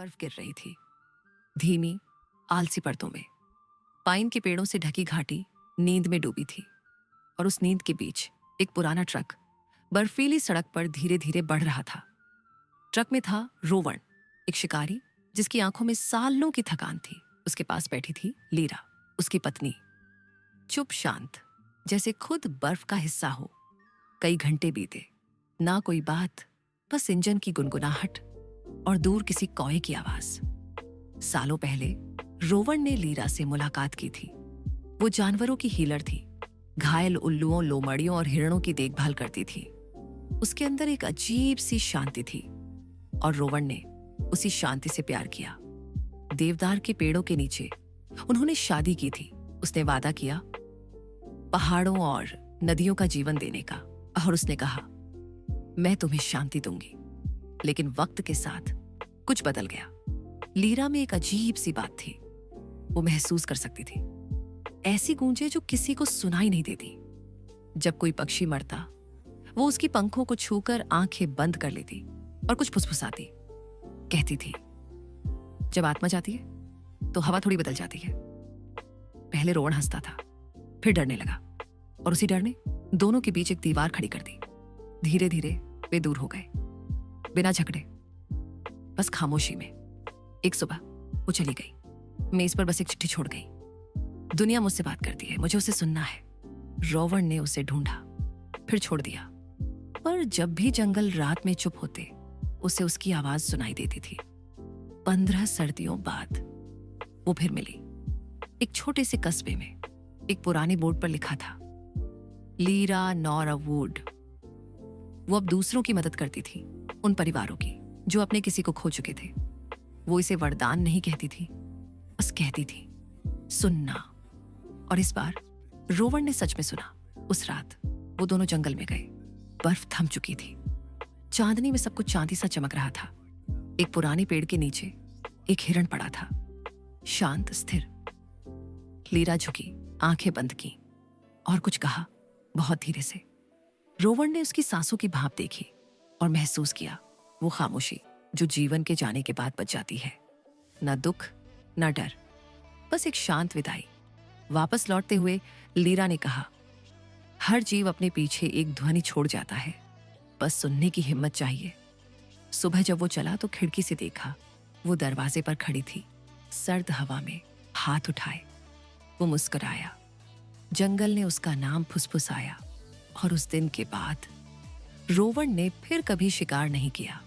बर्फ गिर रही थी, धीमी आलसी परतों में। पाइन के पेड़ों से ढकी घाटी नींद में डूबी थी और उस नींद के बीच एक पुराना ट्रक बर्फीली सड़क पर धीरे धीरे बढ़ रहा था। ट्रक में था रोवन, एक शिकारी जिसकी आंखों में सालों की थकान थी। उसके पास बैठी थी लीरा, उसकी पत्नी, चुप शांत, जैसे खुद बर्फ का हिस्सा हो। कई घंटे बीते, ना कोई बात, बस इंजन की गुनगुनाहट और दूर किसी कौए की आवाज। सालों पहले रोवन ने लीरा से मुलाकात की थी। वो जानवरों की हीलर थी, घायल उल्लुओं, लोमड़ियों और हिरणों की देखभाल करती थी। उसके अंदर एक अजीब सी शांति थी और रोवन ने उसी शांति से प्यार किया। देवदार के पेड़ों के नीचे उन्होंने शादी की थी। उसने वादा किया पहाड़ों और नदियों का जीवन देने का, और उसने कहा मैं तुम्हें शांति दूंगी। लेकिन वक्त के साथ कुछ बदल गया। लीरा में एक अजीब सी बात थी। वो महसूस कर सकती थी ऐसी गूंजें जो किसी को सुनाई नहीं देती। जब कोई पक्षी मरता, वो उसकी पंखों को छूकर आंखें बंद कर लेती और कुछ फुसफुसाती। कहती थी जब आत्मा जाती है तो हवा थोड़ी बदल जाती है। पहले रोवन हंसता था, फिर डरने लगा, और उसी डर ने दोनों के बीच एक दीवार खड़ी कर दी। धीरे धीरे वे दूर हो गए, बिना झगड़े, बस खामोशी में। एक सुबह वो चली गई, मेज पर बस एक चिट्ठी छोड़ गई। दुनिया मुझसे बात करती है, मुझे उसे सुनना है। रोवन ने उसे ढूंढा, फिर छोड़ दिया। पर जब भी जंगल रात में चुप होते, उसे उसकी आवाज सुनाई देती थी। 15 सर्दियों बाद वो फिर मिली, एक छोटे से कस्बे में। एक पुराने बोर्ड पर लिखा था लीरा नॉरवुड। वो अब दूसरों की मदद करती थी, उन परिवारों की जो अपने किसी को खो चुके थे। वो इसे वरदान नहीं कहती थी, बस कहती थी सुनना। और इस बार रोवन ने सच में सुना। उस रात वो दोनों जंगल में गए। बर्फ थम चुकी थी, चांदनी में सब कुछ चांदी सा चमक रहा था। एक पुराने पेड़ के नीचे एक हिरण पड़ा था, शांत, स्थिर। लीरा झुकी, आंखें बंद की और कुछ कहा, बहुत धीरे से। रोवन ने उसकी सांसों की भाप देखी और महसूस किया वो खामोशी जो जीवन के जाने के बाद बच जाती है। ना दुख, ना डर, बस एक शांत विदाई। वापस लौटते हुए लीरा ने कहा हर जीव अपने पीछे एक ध्वनि छोड़ जाता है, बस सुनने की हिम्मत चाहिए। सुबह जब वो चला तो खिड़की से देखा, वो दरवाजे पर खड़ी थी, सर्द हवा में हाथ उठाए। वो मुस्कुराया, जंगल ने उसका नाम फुसफुसाया, और उस दिन के बाद रोवन ने फिर कभी शिकार नहीं किया।